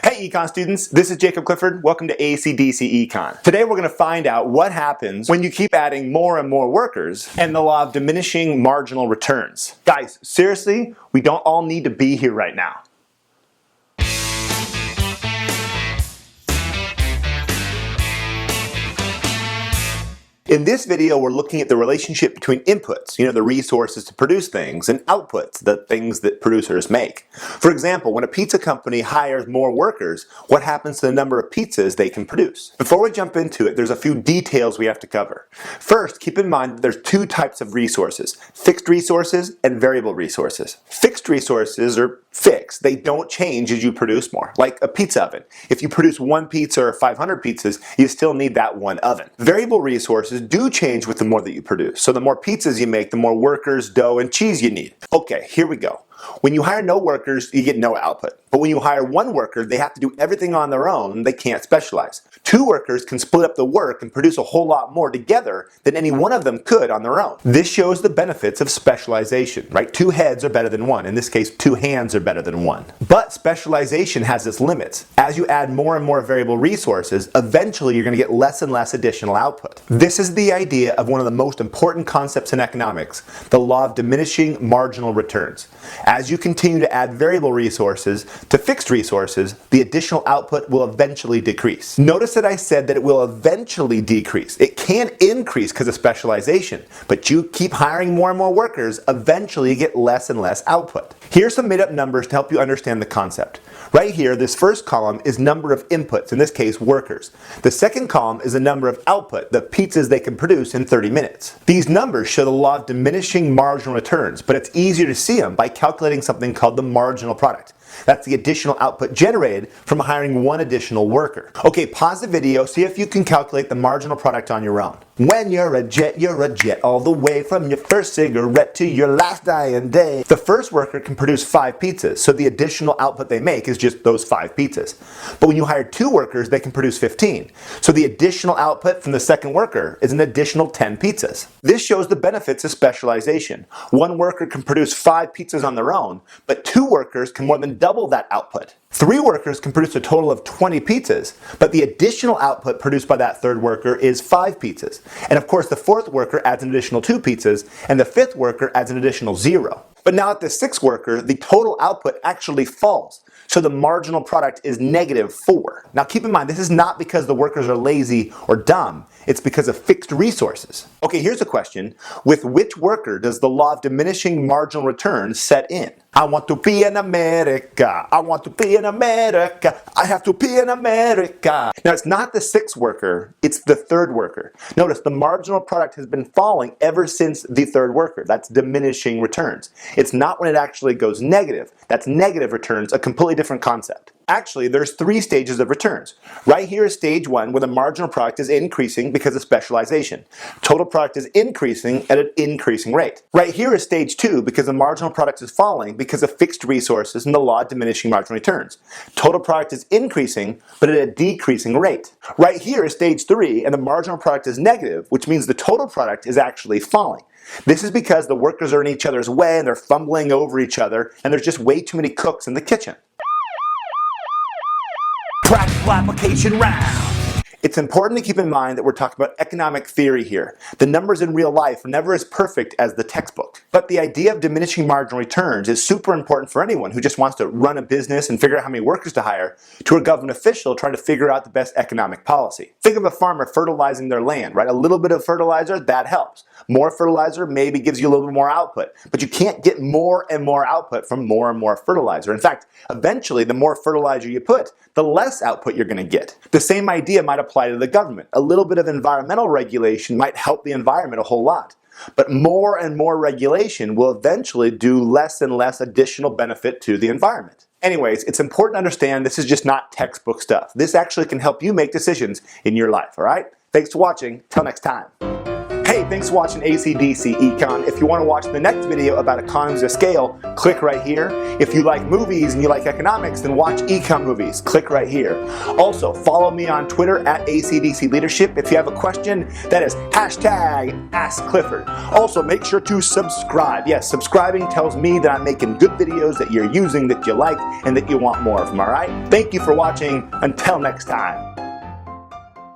Hey Econ students, this is Jacob Clifford. Welcome to ACDC Econ. Today we're going to find out what happens when you keep adding more and more workers and the law of diminishing marginal returns. Guys, seriously, we don't all need to be here right now. In this video, we're looking at the relationship between inputs, the resources to produce things, and outputs, the things that producers make. For example, when a pizza company hires more workers, what happens to the number of pizzas they can produce? Before we jump into it, there's a few details we have to cover. First, keep in mind that there's two types of resources, fixed resources and variable resources. Fixed resources are fixed. They don't change as you produce more, like a pizza oven. If you produce one pizza or 500 pizzas, you still need that one oven. Variable resources do change with the more that you produce. So the more pizzas you make, the more workers, dough, and cheese you need. Okay, here we go. When you hire no workers, you get no output. But when you hire one worker, they have to do everything on their own. They can't specialize. Two workers can split up the work and produce a whole lot more together than any one of them could on their own. This shows the benefits of specialization, right? Two heads are better than one. In this case, two hands are better than one. But specialization has its limits. As you add more and more variable resources, eventually you're going to get less and less additional output. This is the idea of one of the most important concepts in economics, the law of diminishing marginal returns. As you continue to add variable resources to fixed resources, the additional output will eventually decrease. Notice that I said that it will eventually decrease. It can increase because of specialization, but you keep hiring more and more workers, eventually you get less and less output. Here's some made up numbers to help you understand the concept. Right here, this first column is number of inputs, in this case workers. The second column is the number of output, the pizzas they can produce in 30 minutes. These numbers show the law of diminishing marginal returns, but it's easier to see them by calculating something called the marginal product. That's the additional output generated from hiring one additional worker. Okay, pause the video, see if you can calculate the marginal product on your own. When you're a jet, all the way from your first cigarette to your last dying day. The first worker can produce 5 pizzas, so the additional output they make is just those 5 pizzas. But when you hire 2 workers, they can produce 15. So the additional output from the second worker is an additional 10 pizzas. This shows the benefits of specialization. One worker can produce 5 pizzas on their own, but 2 workers can more than double that output. 3 workers can produce a total of 20 pizzas, but the additional output produced by that third worker is 5 pizzas. And of course, the fourth worker adds an additional 2 pizzas, and the fifth worker adds an additional 0. But now at the 6th worker, the total output actually falls. So the marginal product is -4. Now keep in mind, this is not because the workers are lazy or dumb. It's because of fixed resources. Okay, here's a question. With which worker does the law of diminishing marginal returns set in? I want to be in America. I want to be in America. I have to be in America. Now it's not the 6th worker, it's the 3rd worker. Notice the marginal product has been falling ever since the 3rd worker. That's diminishing returns. It's not when it actually goes negative. That's negative returns, a completely different concept. Actually, there's 3 stages of returns. Right here is stage 1, where the marginal product is increasing because of specialization. Total product is increasing at an increasing rate. Right here is stage 2, because the marginal product is falling because of fixed resources and the law of diminishing marginal returns. Total product is increasing, but at a decreasing rate. Right here is stage 3, and the marginal product is negative, which means the total product is actually falling. This is because the workers are in each other's way and they're fumbling over each other, and there's just way too many cooks in the kitchen. Practical application round. It's important to keep in mind that we're talking about economic theory here. The numbers in real life are never as perfect as the textbook. But the idea of diminishing marginal returns is super important for anyone who just wants to run a business and figure out how many workers to hire, to a government official trying to figure out the best economic policy. Think of a farmer fertilizing their land, right? A little bit of fertilizer, that helps. More fertilizer maybe gives you a little bit more output, but you can't get more and more output from more and more fertilizer. In fact, eventually the more fertilizer you put, the less output you're going to get. The same idea might apply to the government. A little bit of environmental regulation might help the environment a whole lot. But more and more regulation will eventually do less and less additional benefit to the environment. Anyways, it's important to understand this is just not textbook stuff. This actually can help you make decisions in your life, all right? Thanks for watching. Till next time. Hey, thanks for watching ACDC Econ. If you want to watch the next video about economies of scale, click right here. If you like movies and you like economics, then watch Econ Movies. Click right here. Also, follow me on Twitter at ACDC Leadership. If you have a question, that is hashtag AskClifford. Also, make sure to subscribe. Yes, subscribing tells me that I'm making good videos that you're using, that you like, and that you want more of them, all right? Thank you for watching. Until next time.